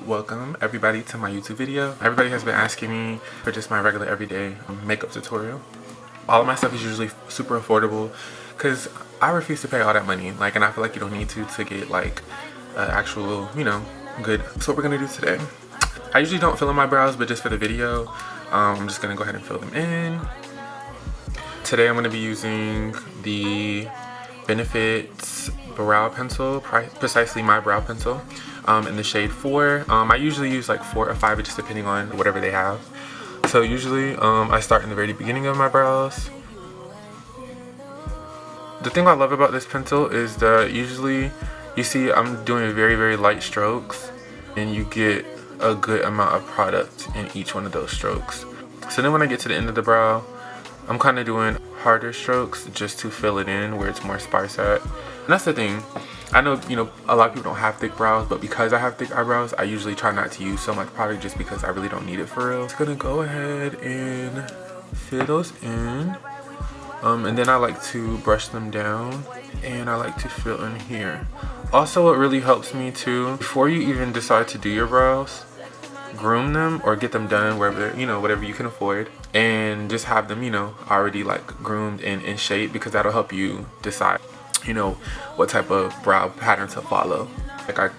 Welcome everybody to my YouTube video. Everybody has been asking me for just my regular everyday makeup tutorial. All of my stuff is usually super affordable because I refuse to pay all that money, like, and I feel like you don't need to get like actual, you know, good. So what we're gonna do today, I usually don't fill in my brows, but just for the video I'm just gonna go ahead and fill them in. Today I'm gonna be using the Benefits brow pencil, precisely my brow pencil, in the shade 4. I usually use like 4 or 5, just depending on whatever they have. So usually I start in the very beginning of my brows. The thing I love about this pencil is that usually you see I'm doing very light strokes and you get a good amount of product in each one of those strokes. So then when I get to the end of the brow, I'm kind of doing harder strokes just to fill it in where it's more sparse at. And that's the thing. I know, you know, a lot of people don't have thick brows, but because I have thick eyebrows, I usually try not to use so much product just because I really don't need it for real. I'm just gonna go ahead and fill those in. And then I like to brush them down and I like to fill in here. Also, what really helps me too, before you even decide to do your brows, groom them or get them done wherever, you know, whatever you can afford, and just have them, you know, already like groomed and in shape, because that'll help you decide, you know, what type of brow pattern to follow. Like, I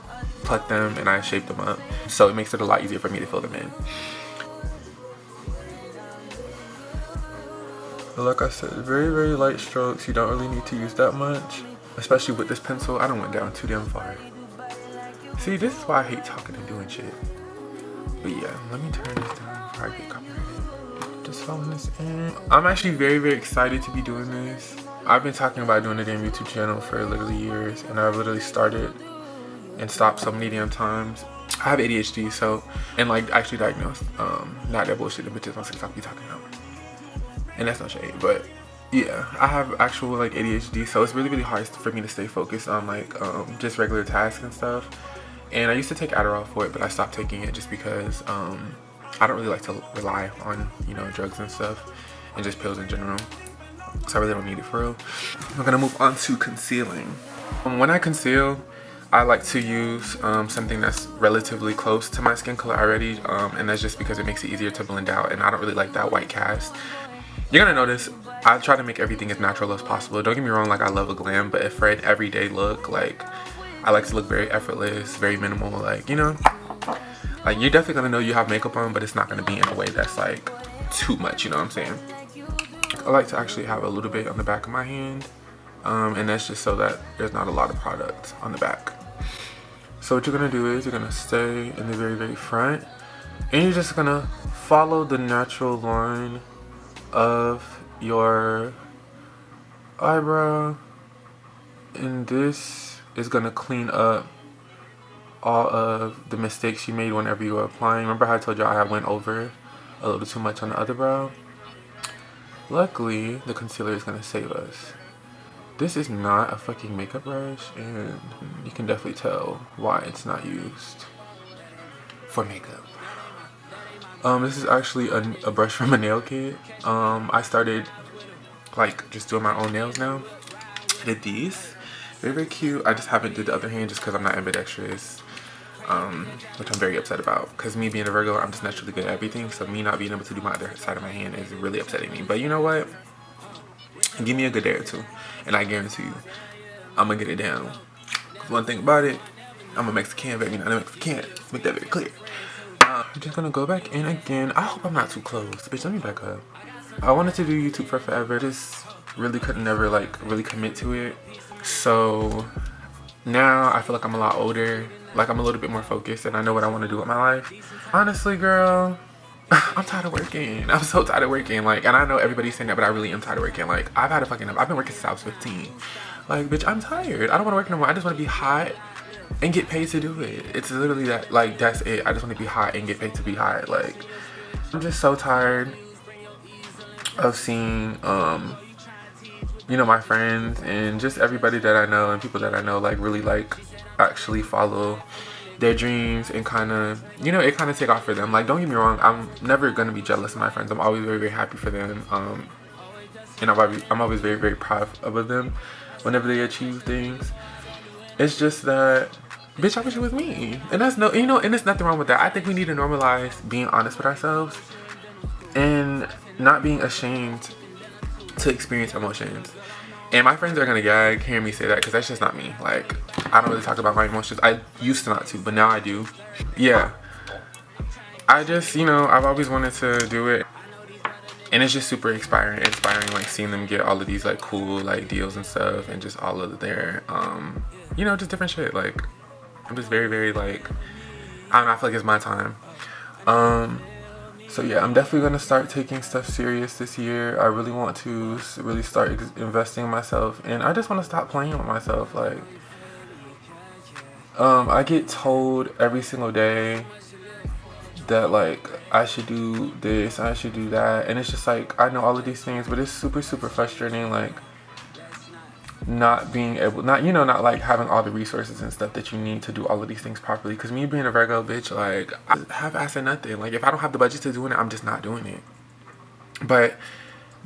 pluck them and I shape them up, so it makes it a lot easier for me to fill them in. But like I said, very light strokes. You don't really need to use that much, especially with this pencil. I don't went down too damn far. See, this is why I hate talking and doing shit. But yeah, let me turn this down before I get copyrighted. Just filling this in. I'm actually very excited to be doing this. I've been talking about doing a damn YouTube channel for literally years, and I've literally started and stopped so many damn times. I have ADHD, so, and like actually diagnosed. Not that bullshit the bitches on TikTok be talking about. And that's no shade, but yeah, I have actual like ADHD, so it's really hard for me to stay focused on like just regular tasks and stuff. And I used to take Eyebrow for it, but I stopped taking it just because I don't really like to rely on, you know, drugs and stuff and just pills in general. So I really don't need it for real. We're gonna move on to concealing. When I conceal, I like to use something that's relatively close to my skin color already, and that's just because it makes it easier to blend out, and I don't really like that white cast. You're gonna notice I try to make everything as natural as possible. Don't get me wrong, like, I love a glam, but for an everyday look, like, I like to look very effortless, very minimal, like, you know, like, you're definitely gonna know you have makeup on, but it's not gonna be in a way that's like too much, you know what I'm saying? I like to actually have a little bit on the back of my hand, and that's just so that there's not a lot of product on the back. So what you're gonna do is you're gonna stay in the very front, and you're just gonna follow the natural line of your eyebrow, and this is gonna clean up all of the mistakes you made whenever you were applying. Remember how I told you I went over a little too much on the other brow? Luckily, the concealer is gonna save us. This is not a fucking makeup brush, and you can definitely tell why it's not used for makeup. This is actually a brush from a nail kit. I started like just doing my own nails now. I did these. Very cute. I just haven't did the other hand just because I'm not ambidextrous, which I'm very upset about, because me being a Virgo, I'm just naturally good at everything, so me not being able to do my other side of my hand is really upsetting me. But you know what? Give me a good day or two, and I guarantee you, I'm gonna get it down. One thing about it, I'm a Mexican, baby, not a Mexican. Make that very clear. I'm just gonna go back in again. I hope I'm not too close. Bitch, let me back up. I wanted to do YouTube for forever. Just really couldn't never like really commit to it. So now I feel like I'm a lot older. Like, I'm a little bit more focused and I know what I want to do with my life. Honestly, girl, I'm tired of working. I'm so tired of working. Like, and I know everybody's saying that, but I really am tired of working. Like, I've been working since I was 15. Like, bitch, I'm tired. I don't want to work no more. I just want to be hot and get paid to do it. It's literally that, like, that's it. I just want to be hot and get paid to be hot. Like, I'm just so tired of seeing you know, my friends and just everybody that I know and people that I know, like, really like actually follow their dreams and kind of, you know, it kind of take off for them. Like, don't get me wrong, I'm never gonna be jealous of my friends. I'm always very happy for them, and I'm always very proud of them whenever they achieve things. It's just that Bitch, I wish it was me. And that's no, you know, and there's nothing wrong with that. I think we need to normalize being honest with ourselves and not being ashamed to experience emotions. And my friends are gonna gag hearing me say that because that's just not me. Like, I don't really talk about my emotions. I used to not to, but now I do. Yeah. I just, you know, I've always wanted to do it. And it's just super inspiring, like seeing them get all of these like cool like deals and stuff, and just all of their, you know, just different shit. Like, I'm just very, very like, I don't know, I feel like it's my time. So yeah, I'm definitely gonna start taking stuff serious this year. I really want to really start investing in myself, and I just want to stop playing with myself. Like, I get told every single day that like I should do this, I should do that, and it's just like I know all of these things, but it's super, super frustrating. Like, not being able, not, you know, not like having all the resources and stuff that you need to do all of these things properly. Because me being a Virgo, bitch, like, I have asked at nothing. Like, if I don't have the budget to doing it, I'm just not doing it. But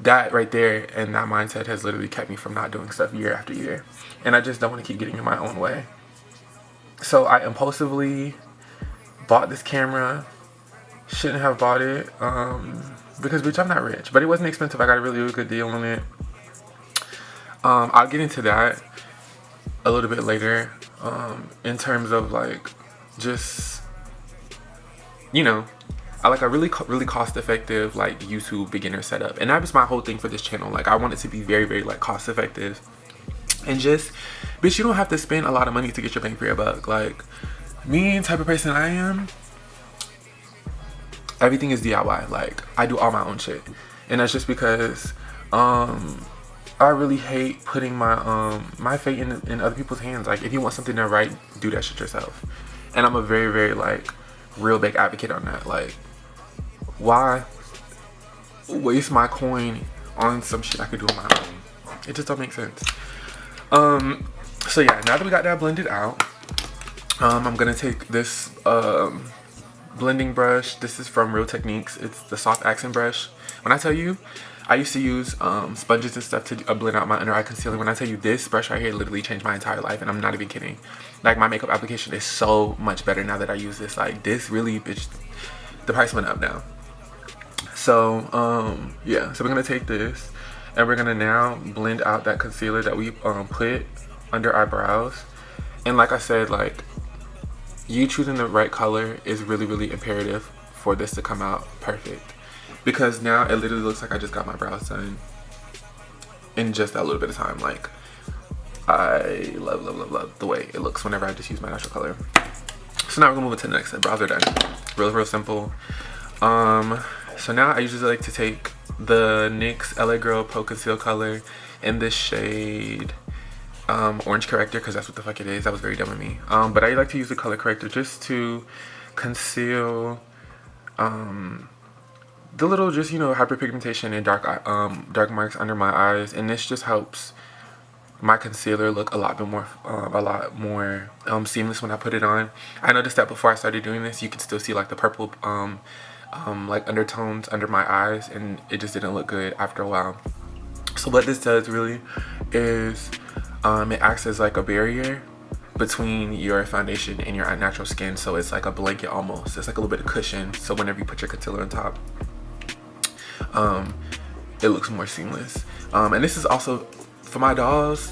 that right there and that mindset has literally kept me from not doing stuff year after year. And I just don't want to keep getting in my own way. So I impulsively bought this camera. Shouldn't have bought it, because bitch, I'm not rich. But it wasn't expensive. I got a really, really good deal on it. I'll get into that a little bit later, in terms of like, just, you know, I like a really cost effective like YouTube beginner setup. And that was my whole thing for this channel. Like, I want it to be very, very like cost effective, and just, bitch, you don't have to spend a lot of money to get your bang for your buck. Like, me, type of person I am, everything is DIY. Like, I do all my own shit. And that's just because I really hate putting my my fate in other people's hands. Like, if you want something done right, do that shit yourself. And I'm a very, very like real big advocate on that. Like, why waste my coin on some shit I could do on my own? It just don't make sense. So yeah, now that we got that blended out, I'm gonna take this blending brush. This is from Real Techniques. It's the soft accent brush. When I tell you, I used to use sponges and stuff to blend out my under eye concealer. When I tell you, this brush right here literally changed my entire life, and I'm not even kidding. Like, my makeup application is so much better now that I use this. Like, this really, bitch, the price went up now. So yeah, so we're gonna take this and we're gonna now blend out that concealer that we put under our brows. And like I said, like, you choosing the right color is really, really imperative for this to come out perfect. Because now it literally looks like I just got my brows done in just that little bit of time. Like, I love, love, love, love the way it looks whenever I just use my natural color. So now we're gonna move into the next step. Brows are done. Real, real simple. So now I usually like to take the NYX LA Girl Pro Conceal color in this shade orange corrector, because that's what the fuck it is. That was very dumb of me. But I like to use the color corrector just to conceal the little, just, you know, hyperpigmentation and dark marks under my eyes. And this just helps my concealer look a lot more seamless when I put it on. I noticed that before I started doing this, you could still see like the purple like undertones under my eyes, and it just didn't look good after a while. So what this does really is it acts as like a barrier between your foundation and your natural skin. So it's like a blanket almost. It's like a little bit of cushion, so whenever you put your concealer on top, it looks more seamless. And this is also for my dolls.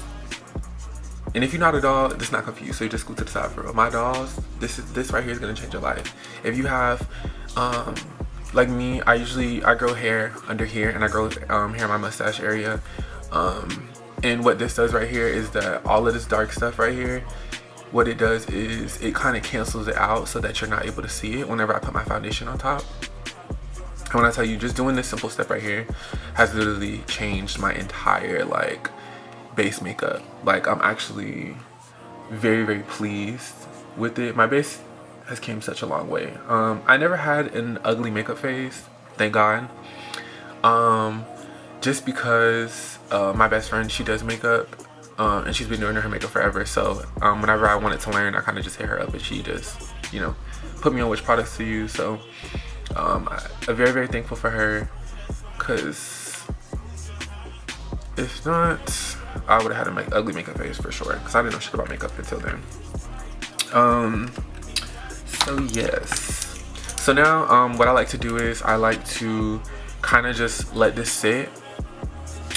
And if you're not a doll, this is not confused, so you just go to the side for real. My dolls, this right here is gonna change your life. If you have like me, I grow hair under here, and I grow hair in my mustache area. And what this does right here is that all of this dark stuff right here, what it does is it kind of cancels it out so that you're not able to see it whenever I put my foundation on top. And when I tell you, just doing this simple step right here has literally changed my entire like base makeup. Like, I'm actually very, very pleased with it. My base has came such a long way. I never had an ugly makeup phase, thank God. Just because my best friend, she does makeup, and she's been doing her makeup forever. So whenever I wanted to learn, I kind of just hit her up, and she just, you know, put me on which products to use. So I'm very, very thankful for her, because if not, I would have had an ugly makeup face for sure, because I didn't know shit about makeup until then. So yes. So now what I like to do is I like to kind of just let this sit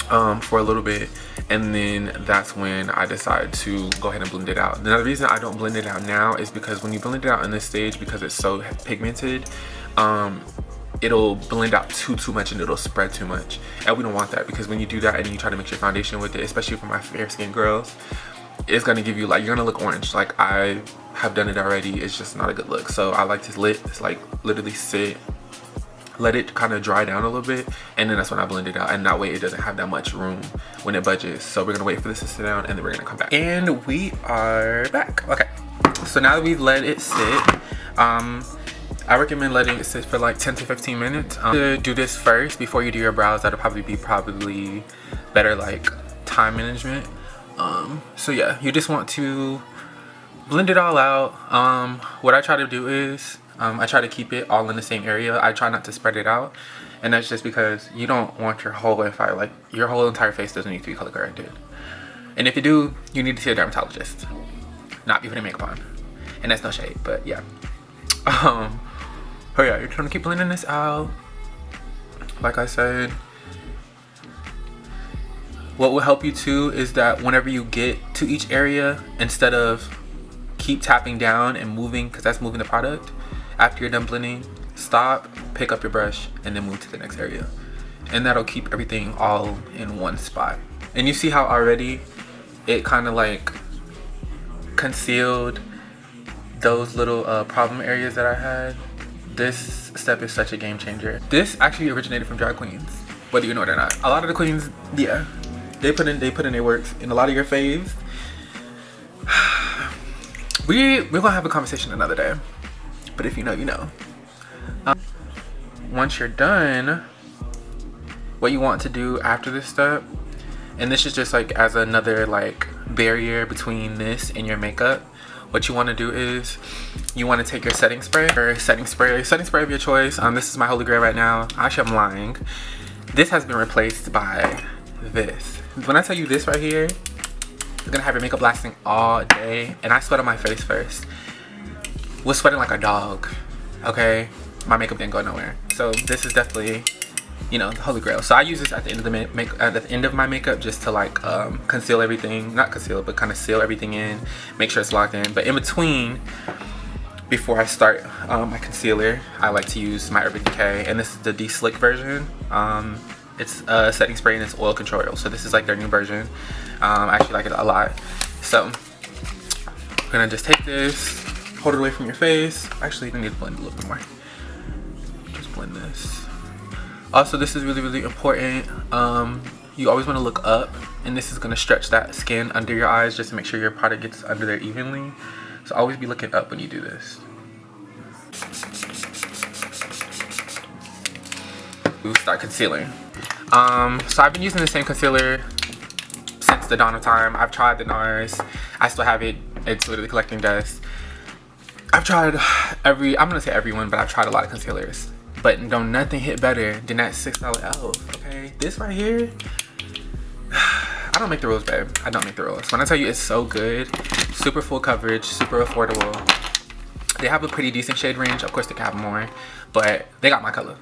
for a little bit, and then that's when I decide to go ahead and blend it out. Now the reason I don't blend it out now is because when you blend it out in this stage, because it's so pigmented, it'll blend out too much and it'll spread too much, and we don't want that, because when you do that and you try to mix your foundation with it, especially for my fair skin girls, it's gonna give you, like, you're gonna look orange. Like, I have done it already. It's just not a good look. So I like to literally sit, let it kind of dry down a little bit, and then that's when I blend it out, and that way it doesn't have that much room when it budges. So we're gonna wait for this to sit down, and then we're gonna come back. And we are back. Okay, so now that we've let it sit, I recommend letting it sit for like 10 to 15 minutes. To do this first before you do your brows, that'll probably be better, like, time management. So yeah, you just want to blend it all out. What I try to do is I try to keep it all in the same area. I try not to spread it out, and that's just because you don't want your whole entire face doesn't need to be color corrected. And if you do, you need to see a dermatologist, not be putting makeup on. And that's no shade, but yeah. Oh yeah, you're trying to keep blending this out. Like I said, what will help you too is that whenever you get to each area, instead of keep tapping down and moving, because that's moving the product, after you're done blending, stop, pick up your brush, and then move to the next area. And that'll keep everything all in one spot. And you see how already it kind of like concealed those little problem areas that I had. This step is such a game changer. This actually originated from drag queens, whether you know it or not. A lot of the queens, yeah, they put in their works in a lot of your faves. We're gonna have a conversation another day, but if you know, you know. Once you're done, what you want to do after this step, and this is just like as another like barrier between this and your makeup, what you want to do is you want to take your setting spray of your choice. This is my holy grail right now. Actually, I'm lying. This has been replaced by this. When I tell you this right here, you're gonna have your makeup lasting all day. And I sweat on my face first. Was sweating like a dog. Okay, my makeup didn't go nowhere. So this is definitely, you know, the holy grail. So I use this at the end of the end of my makeup, just to like conceal everything, not conceal it, but kind of seal everything in, make sure it's locked in. But in between, before I start my concealer, I like to use my Urban Decay, and this is the de-slick version. It's a setting spray and it's oil control. So this is like their new version. I actually like it a lot. So we're gonna just take this, hold it away from your face. Actually, you need to blend a little bit more. Just blend this. Also, this is really important. You always want to look up, and this is going to stretch that skin under your eyes just to make sure your product gets under there evenly. So always be looking up when you do this. Start concealing. So I've been using the same concealer since the dawn of time. I've tried the NARS. I still have it. It's literally collecting dust. I've tried I'm gonna say everyone, but I've tried a lot of concealers. But nothing hit better than that $6 e.l.f. Okay, this right here. I don't make the rules, babe. I don't make the rules. When I tell you it's so good, super full coverage, super affordable. They have a pretty decent shade range. Of course, they can have more, but they got my color,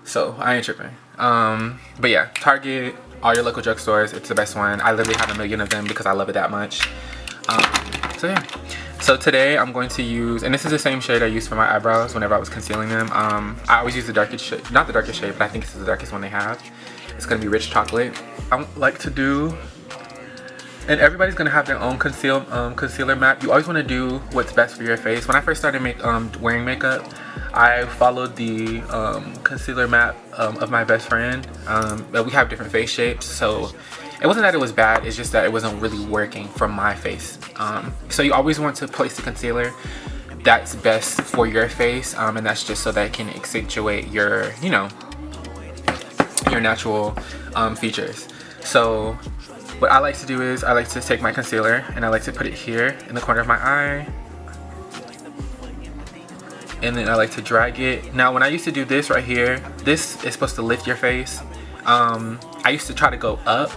so I ain't tripping. But yeah, Target, all your local drugstores. It's the best one. I literally have a million of them because I love it that much. So yeah. So today I'm going to use, and this is the same shade I used for my eyebrows whenever I was concealing them. I always use the darkest shade, not the darkest shade, but I think this is the darkest one they have. It's gonna be Rich Chocolate. I like to do, and everybody's gonna have their own concealer map. You always wanna do what's best for your face. When I first started wearing makeup, I followed the concealer map of my best friend. But we have different face shapes, so it wasn't that it was bad, it's just that it wasn't really working for my face. So you always want to place the concealer that's best for your face, and that's just so that it can accentuate your, you know, your natural features. So what I like to do is I like to take my concealer and I like to put it here in the corner of my eye. And then I like to drag it. Now when I used to do this right here, this is supposed to lift your face. I used to try to go up,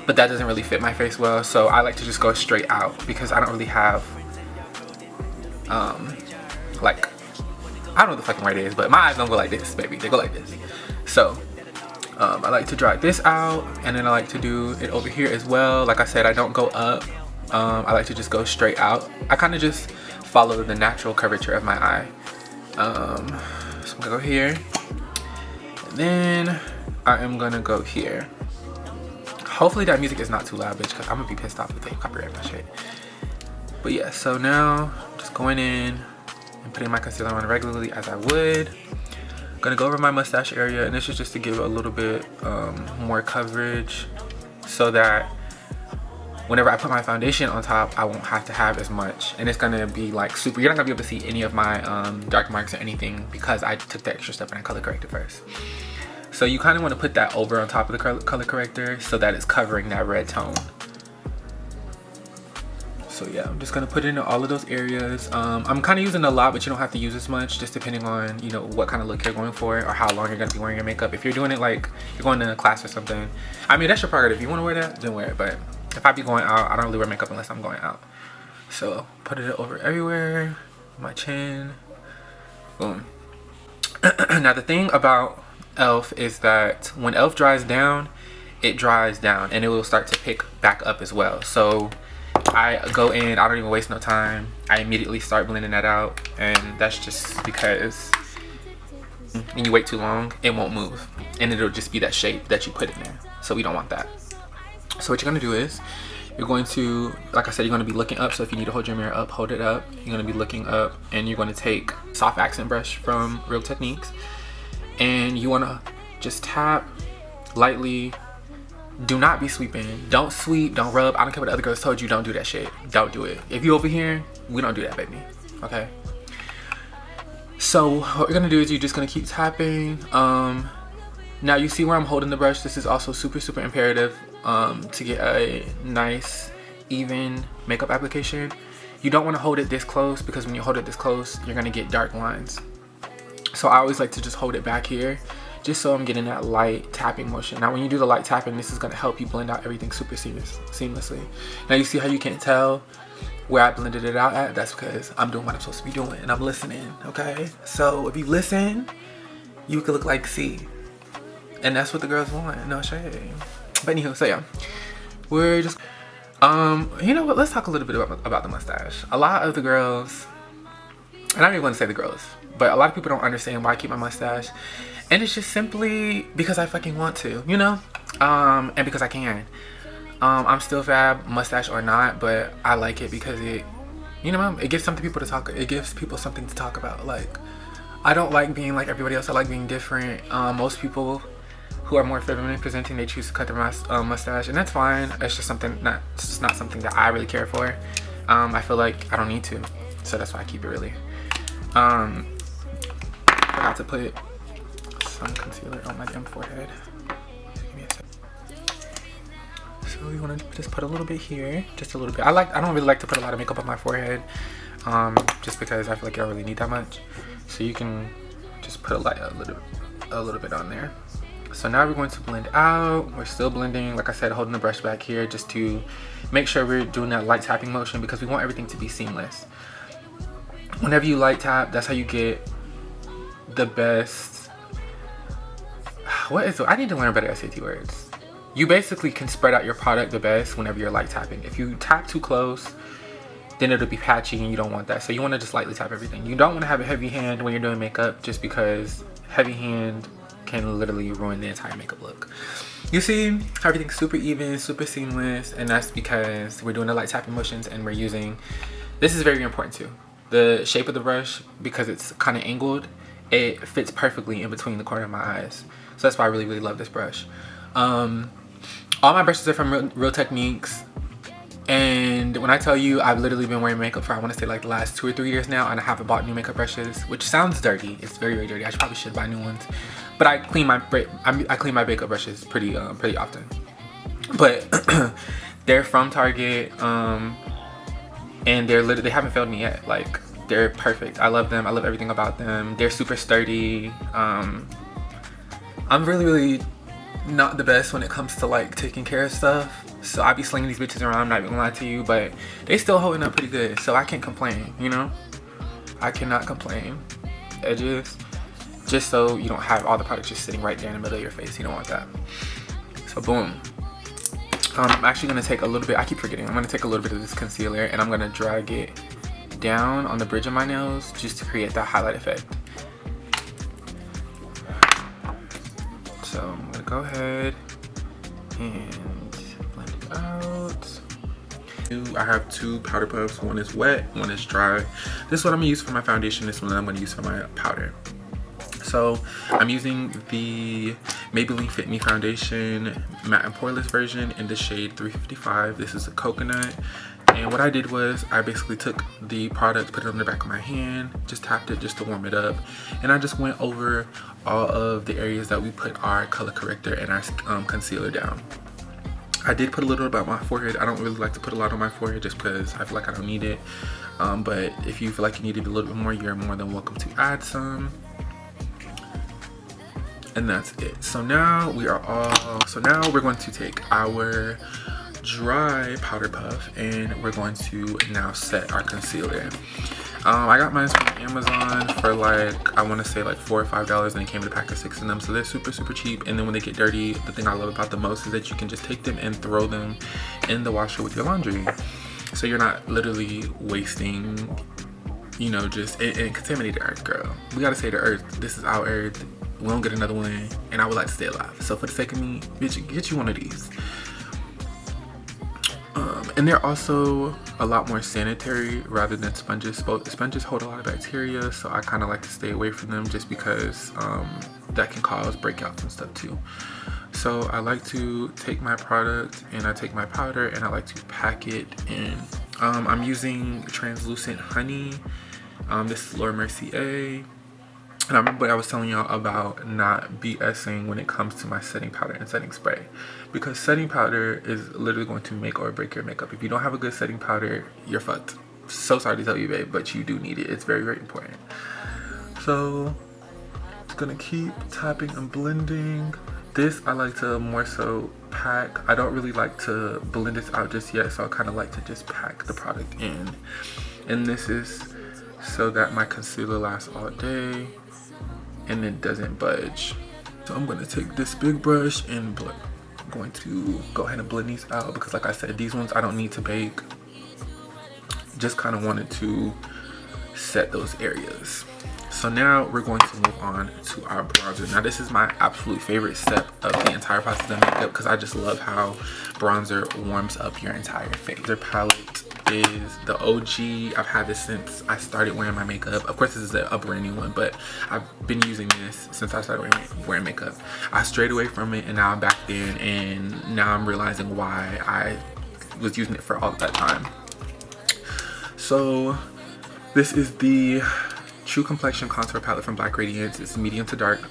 but that doesn't really fit my face well, so I like to just go straight out because I don't really have like, I don't know what the fucking word is, but my eyes don't go like this, baby. They go like this. So I like to drag this out, and then I like to do it over here as well. Like I said, I don't go up. I like to just go straight out. I kind of just follow the natural curvature of my eye. So I'm gonna go here, and then I am gonna go here. Hopefully that music is not too loud, bitch, because I'm gonna be pissed off if they copyright my shit. But yeah, so now I'm just going in and putting my concealer on regularly as I would. I'm gonna go over my mustache area, and this is just to give a little bit more coverage so that whenever I put my foundation on top, I won't have to have as much. And it's gonna be like super, you're not gonna be able to see any of my dark marks or anything because I took the extra step and I color corrected first. So you kind of want to put that over on top of the color corrector so that it's covering that red tone. So yeah, I'm just gonna put it in all of those areas. I'm kind of using a lot, but you don't have to use as much, just depending on, you know, what kind of look you're going for or how long you're gonna be wearing your makeup. If you're doing it like you're going to class or something, I mean, that's your prerogative. If you want to wear that, then wear it. But if I be going out, I don't really wear makeup unless I'm going out. So put it over everywhere, my chin, boom. Now the thing about e.l.f. is that when e.l.f. dries down, it dries down and it will start to pick back up as well. So I go in, I don't even waste no time. I immediately start blending that out, and that's just because when you wait too long, it won't move and it'll just be that shape that you put in there. So we don't want that. So what you're gonna do is you're going to, like I said, you're gonna be looking up. So if you need to hold your mirror up, hold it up. You're gonna be looking up, and you're gonna take soft accent brush from Real Techniques, and you wanna just tap lightly. Do not be sweeping. Don't sweep, don't rub. I don't care what the other girls told you, don't do that shit. Don't do it. If you over here, we don't do that, baby. Okay? So what you're gonna do is you're just gonna keep tapping. Now you see where I'm holding the brush. This is also super, super imperative to get a nice, even makeup application. You don't wanna hold it this close, because when you hold it this close, you're gonna get dark lines. So I always like to just hold it back here, just so I'm getting that light tapping motion. Now when you do the light tapping, this is gonna help you blend out everything super seamlessly. Now you see how you can't tell where I blended it out at? That's because I'm doing what I'm supposed to be doing and I'm listening, okay? So if you listen, you could look like C. And that's what the girls want, no shade. But anywho, so yeah, we're just, you know what, let's talk a little bit about the mustache. A lot of the girls, and I don't even want to say the girls, but a lot of people don't understand why I keep my mustache. And it's just simply because I fucking want to, you know? And because I can. I'm still fab, mustache or not, but I like it because it, you know, it gives something people to talk, it gives people something to talk about. Like, I don't like being like everybody else. I like being different. Most people who are more feminine presenting, they choose to cut their mustache, and that's fine. It's just something, it's just not something that I really care for. I feel like I don't need to, so that's why I keep it really. Forgot to put some concealer on my damn forehead. Give me a sec. So you want to just put a little bit here, just a little bit. I don't really like to put a lot of makeup on my forehead, just because I feel like I don't really need that much. So you can just put a little bit on there. So now we're going to blend out. We're still blending, like I said, holding the brush back here just to make sure we're doing that light tapping motion, because we want everything to be seamless. Whenever you light tap, that's how you get the best. What is it? I need to learn better SAT words. You basically can spread out your product the best whenever you're light tapping. If you tap too close, then it'll be patchy and you don't want that. So you want to just lightly tap everything. You don't want to have a heavy hand when you're doing makeup, just because heavy hand can literally ruin the entire makeup look. You see, everything's super even, super seamless, and that's because we're doing the light tapping motions, and we're using, this is very important too, the shape of the brush, because it's kind of angled, it fits perfectly in between the corner of my eyes. So that's why I really, really love this brush. All my brushes are from Real Techniques. And when I tell you, I've literally been wearing makeup for, I want to say like the last 2 or 3 years now, and I haven't bought new makeup brushes, which sounds dirty. It's very, very dirty. I probably should buy new ones. But I clean my makeup brushes pretty often. But they're from Target, and they haven't failed me yet. Like, they're perfect. I love them. I love everything about them. They're super sturdy. I'm really, really not the best when it comes to like taking care of stuff. So I be slinging these bitches around, I'm not even gonna lie to you, but they still holding up pretty good, so I can't complain, you know? I cannot complain. Edges, just so you don't have all the product just sitting right there in the middle of your face. You don't want that. So boom. I'm actually gonna take a little bit, I keep forgetting, I'm gonna take a little bit of this concealer and I'm gonna drag it down on the bridge of my nails just to create that highlight effect. So I'm gonna go ahead and blend it out. I have two powder puffs. One is wet, one is dry. This is what I'm gonna use for my foundation. This one I'm gonna use for my powder. So I'm using the Maybelline Fit Me Foundation Matte and Poreless version in the shade 355. This is a coconut. And what I did was I basically took the product, put it on the back of my hand, just tapped it just to warm it up. And I just went over all of the areas that we put our color corrector and our concealer down. I did put a little about my forehead. I don't really like to put a lot on my forehead just because I feel like I don't need it. But if you feel like you need it a little bit more, you're more than welcome to add some. And that's it. So now we're going to take our dry powder puff and we're going to now set our concealer. I got mine from Amazon for like, I want to say like $4 or $5, and it came in a pack of 6 of them, so they're super cheap. And then when they get dirty, the thing I love about them most is that you can just take them and throw them in the washer with your laundry, so you're not literally wasting, you know, just and contaminated earth. Girl, we gotta say the earth, this is our earth, we don't get another one, and I would like to stay alive. So for the sake of me, bitch, get you one of these. And they're also a lot more sanitary rather than sponges. Sponges hold a lot of bacteria, so I kind of like to stay away from them just because that can cause breakouts and stuff too. So I like to take my product and I take my powder and I like to pack it in. I'm using translucent honey. This is Laura Mercier. And I remember I was telling y'all about not BSing when it comes to my setting powder and setting spray, because setting powder is literally going to make or break your makeup. If you don't have a good setting powder, you're fucked. So sorry to tell you, babe, but you do need it. It's very important. So it's gonna keep tapping and blending. This I like to more so pack. I don't really like to blend this out just yet, so I kind of like to just pack the product in. And this is so that my concealer lasts all day and it doesn't budge. So I'm gonna take this big brush and I'm going to go ahead and blend these out, because like I said, these ones I don't need to bake. Just kind of wanted to set those areas. So now we're going to move on to our bronzer. Now this is my absolute favorite step of the entire process of makeup, because I just love how bronzer warms up your entire face. Their palette is the OG. I've had this since I started wearing my makeup. Of course, this is a brand new one, but I've been using this since I started wearing makeup. I strayed away from it and now I'm back in, and now I'm realizing why I was using it for all that time. So this is the True Complexion Contour Palette from Black Radiance. It's medium to dark.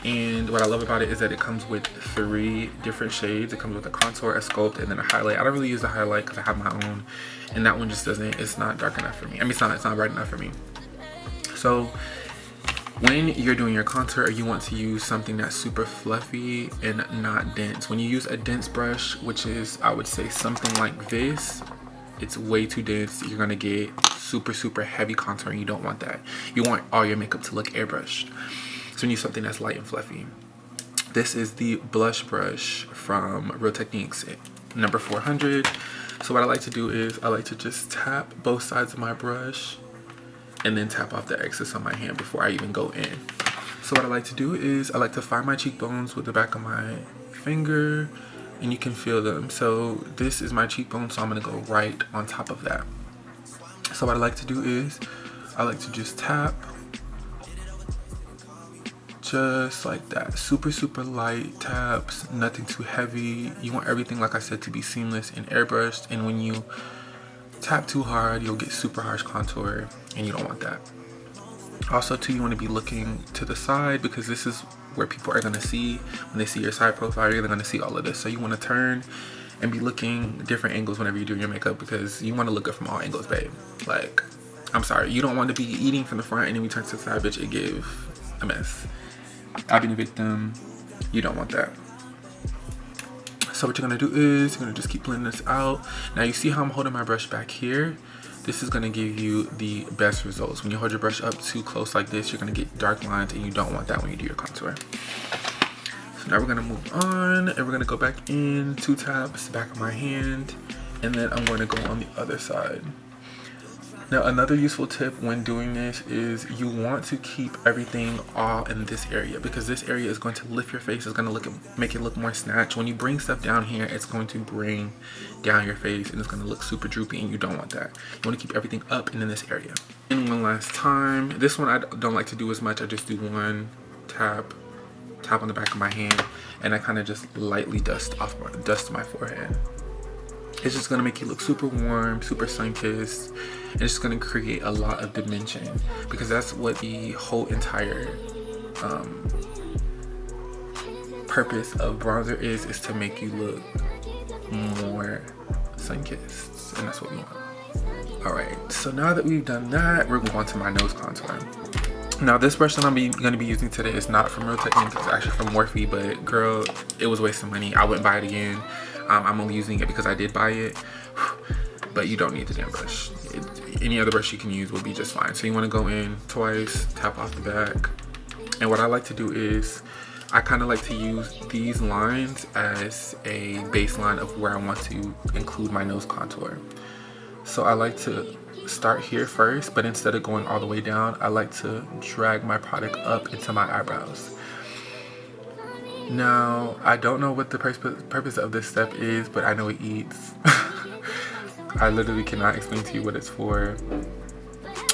And what I love about it is that it comes with 3 different shades. It comes with a contour, a sculpt, and then a highlight. I don't really use the highlight because I have my own, and that one just doesn't, it's not dark enough for me. I mean, it's not bright enough for me. So when you're doing your contour, you want to use something that's super fluffy and not dense. When you use a dense brush, which is, I would say, something like this, it's way too dense. You're gonna get super heavy contour, and you don't want that. You want all your makeup to look airbrushed. So you need something that's light and fluffy. This is the blush brush from Real Techniques, number 400. So what I like to do is I like to just tap both sides of my brush and then tap off the excess on my hand before I even go in. So what I like to do is I like to find my cheekbones with the back of my finger, and you can feel them. So this is my cheekbone, so I'm gonna go right on top of that. So what I like to do is I like to just tap just like that. Super light taps, nothing too heavy. You want everything, like I said, to be seamless and airbrushed, and when you tap too hard, you'll get super harsh contour, and you don't want that. Also too, you want to be looking to the side, because this is where people are going to see, when they see your side profile, they're going to see all of this. So you want to turn and be looking different angles whenever you're doing your makeup, because you want to look good from all angles, babe. Like, I'm sorry, you don't want to be eating from the front and then we turn to the side, bitch, it give a mess. I've been a victim. You don't want that. So what you're gonna do is you're gonna just keep blending this out. Now you see how I'm holding my brush back here? this is gonna give you the best results. When you hold your brush up too close like this, you're gonna get dark lines, and you don't want that when you do your contour. So now we're gonna move on, and we're gonna go back in, 2 taps, back of my hand, and then I'm going to go on the other side. Now, another useful tip when doing this is you want to keep everything all in this area, because this area is going to lift your face. It's going to make it look more snatched. When you bring stuff down here, it's going to bring down your face, and it's going to look super droopy, and you don't want that. You want to keep everything up and in this area. And one last time, this one I don't like to do as much. I just do 1 tap on the back of my hand, and I kind of just lightly dust my forehead. It's just gonna make you look super warm, super sun-kissed, and it's just gonna create a lot of dimension, because that's what the whole entire purpose of bronzer is to make you look more sun-kissed, and that's what we want. All right, so now that we've done that, we're going to go on to my nose contour. Now, this brush that I'm going to be using today is not from Real Techniques. It's actually from Morphe, but girl, it was a waste of money. I wouldn't buy it again. I'm only using it because I did buy it, but you don't need the damn brush. Any other brush you can use will be just fine. So you want to go in twice, tap off the back. And what I like to do is I kind of like to use these lines as a baseline of where I want to include my nose contour. So I like to start here first, but instead of going all the way down, I like to drag my product up into my eyebrows. Now, I don't know what the purpose of this step is, but I know it eats. I literally cannot explain to you what it's for,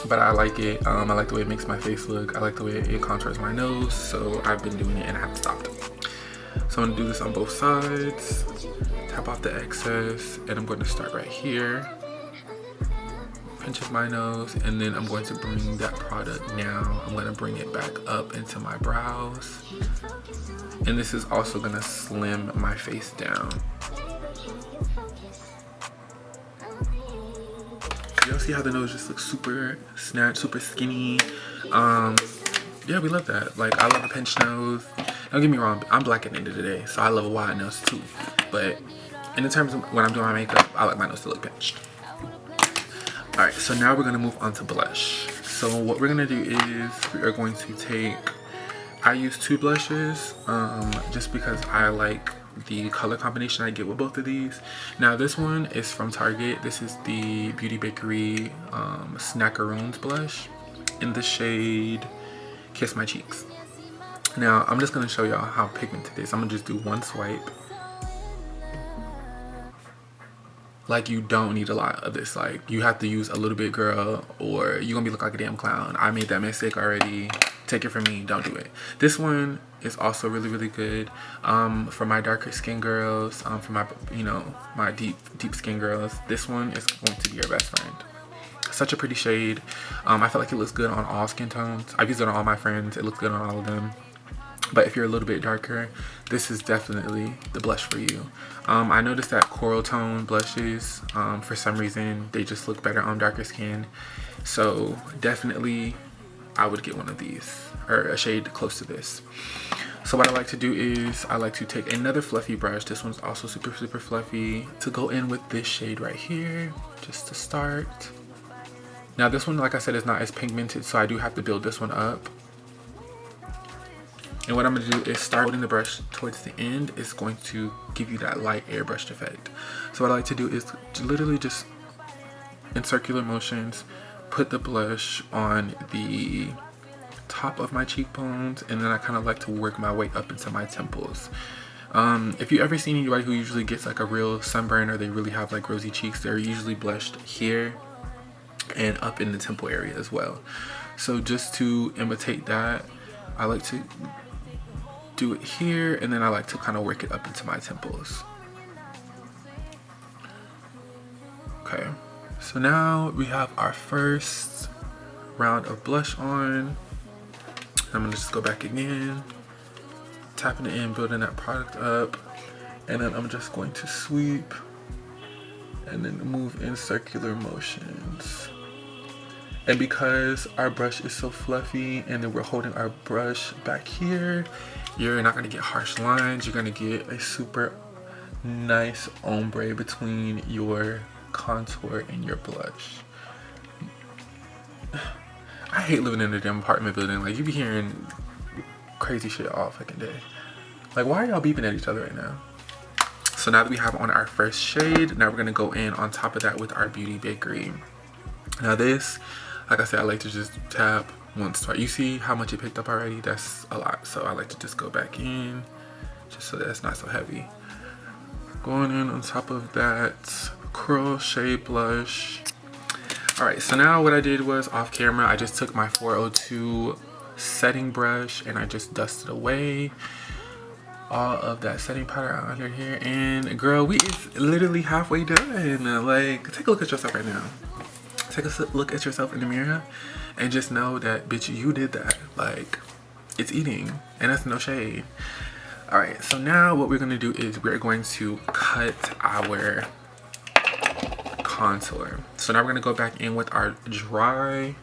but I like it. I like the way it makes my face look. I like the way it contours my nose, so I've been doing it and I haven't stopped. So I'm gonna do this on both sides, tap off the excess, and I'm going to start right here. Pinch of my nose, and then I'm going to bring that product now. I'm going to bring it back up into my brows, and this is also going to slim my face down. Y'all see how the nose just looks super snatched, super skinny? Yeah, we love that. Like, I love a pinched nose. Don't get me wrong, I'm black at the end of the day, so I love a wide nose too. But in the terms of when I'm doing my makeup, I like my nose to look pinched. Alright, so now we're going to move on to blush. So what we're going to do is we are going to take, I use 2 blushes just because I like the color combination I get with both of these. Now this one is from Target. This is the Beauty Bakery Snackaroons blush in the shade Kiss My Cheeks. Now I'm just going to show y'all how pigmented it is. I'm going to just do 1 swipe. Like, you don't need a lot of this. Like, you have to use a little bit, girl, or you're gonna be look like a damn clown. I made that mistake already. Take it from me, don't do it. This one is also really, really good for my darker skin girls, for my, you know, my deep skin girls. This one is going to be your best friend. Such a pretty shade. I feel like it looks good on all skin tones. I've used it on all my friends. It looks good on all of them. But if you're a little bit darker, this is definitely the blush for you. I noticed that coral tone blushes, for some reason, they just look better on darker skin. So definitely, I would get one of these, or a shade close to this. So what I like to do is, I like to take another fluffy brush. This one's also super, super fluffy, to go in with this shade right here, just to start. Now this one, like I said, is not as pigmented, so I do have to build this one up. And what I'm going to do is start holding the brush towards the end. It's going to give you that light airbrushed effect. So what I like to do is literally just in circular motions, put the blush on the top of my cheekbones, and then I kind of like to work my way up into my temples. If you ever seen anybody who usually gets like a real sunburn, or they really have like rosy cheeks, they're usually blushed here and up in the temple area as well. So just to imitate that, I like to do it here, and then I like to kind of work it up into my temples. Okay, so now we have our first round of blush on. I'm gonna just go back again, tapping it in, building that product up, and then I'm just going to sweep and then move in circular motions. And because our brush is so fluffy, and then we're holding our brush back here, you're not gonna get harsh lines. You're gonna get a super nice ombre between your contour and your blush. I hate living in a damn apartment building. Like, you be hearing crazy shit all fucking day. Like, why are y'all beeping at each other right now? So now that we have on our first shade, now we're gonna go in on top of that with our Beauty Bakery. Now this, like I said, I like to just tap once, twice. You see how much it picked up already? That's a lot. So I like to just go back in, just so that it's not so heavy. Going in on top of that Curl Shade Blush. All right, so now what I did was off camera, I just took my 402 setting brush and I just dusted away all of that setting powder out under here. And girl, we is literally halfway done. Like, take a look at yourself right now. Take a look at yourself in the mirror and just know that, bitch, you did that. Like, it's eating, and that's no shade. All right, so now what we're gonna do is we're going to cut our contour. So now we're gonna go back in with our dry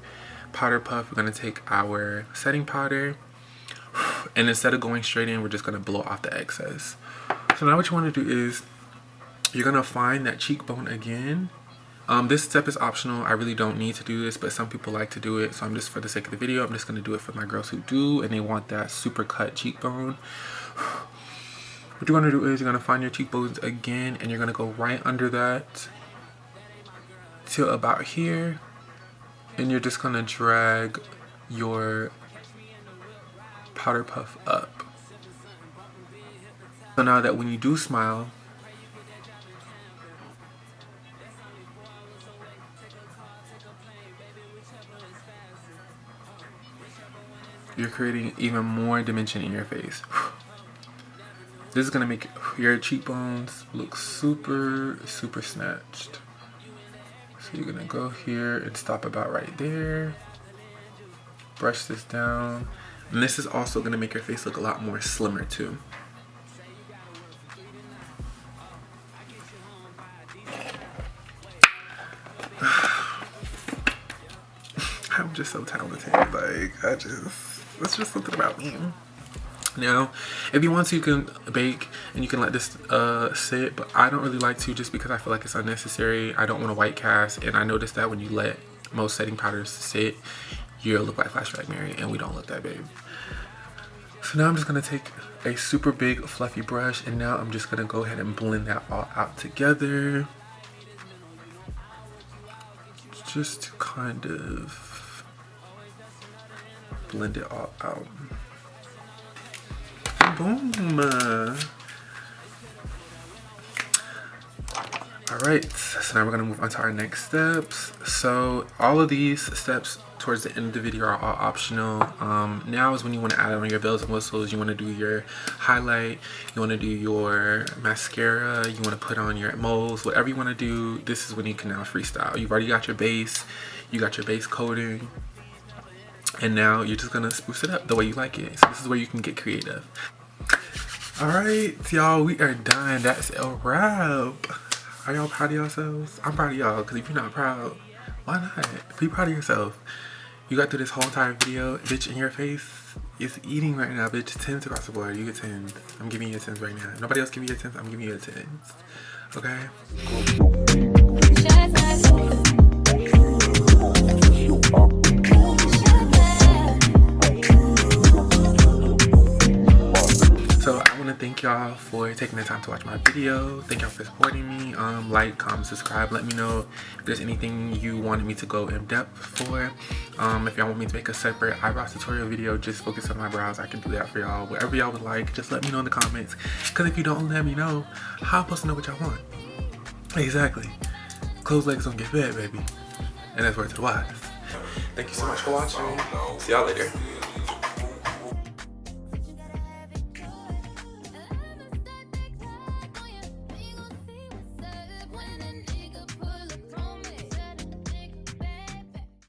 powder puff. We're gonna take our setting powder, and instead of going straight in, we're just gonna blow off the excess. So now what you wanna do is you're gonna find that cheekbone again. This step is optional. I really don't need to do this, but some people like to do it. So I'm just, for the sake of the video, I'm just gonna do it for my girls who do, and they want that super cut cheekbone. What you're gonna do is you're gonna find your cheekbones again, and you're gonna go right under that till about here, and you're just gonna drag your powder puff up. So now that when you do smile, you're creating even more dimension in your face. This is gonna make your cheekbones look super, super snatched. So you're gonna go here and stop about right there. Brush this down. And this is also gonna make your face look a lot more slimmer too. I'm just so talented. Like, that's just something about me. Now, if you want to, you can bake and you can let this sit, but I don't really like to, just because I feel like it's unnecessary. I don't want a white cast, and I noticed that when you let most setting powders sit, you'll look like Flashback Mary, and we don't look that big. So now I'm just gonna take a super big fluffy brush, and now I'm just gonna go ahead and blend that all out together, just to kind of blend it all out. Boom. Alright, so now we're gonna move on to our next steps. So all of these steps towards the end of the video are all optional. Now is when you want to add on your bells and whistles. You want to do your highlight, you want to do your mascara, you want to put on your moles, whatever you want to do. This is when you can now freestyle. You've already got your base, you got your base coating, and now you're just gonna spruce it up the way you like it. So this is where you can get creative. Alright, y'all, we are done. That's a wrap. Are y'all proud of yourselves? I'm proud of y'all, because if you're not proud, why not? Be proud of yourself. You got through this whole entire video, bitch, in your face. It's eating right now, bitch. 10s across the board. You get 10s. I'm giving you a 10s right now. Nobody else give you a 10s. I'm giving you a 10s. Okay? Thank y'all for taking the time to watch my video. Thank y'all for supporting me. Like, comment, subscribe. Let me know if there's anything you wanted me to go in depth for. If y'all want me to make a separate eyebrow tutorial video just focus on my brows, I can do that for y'all. Whatever y'all would like, just let me know in the comments, because if you don't let me know, how am I supposed to know what y'all want? Exactly. Closed legs don't get fed, baby. And that's word to the wise. Thank you so much for watching. See y'all later.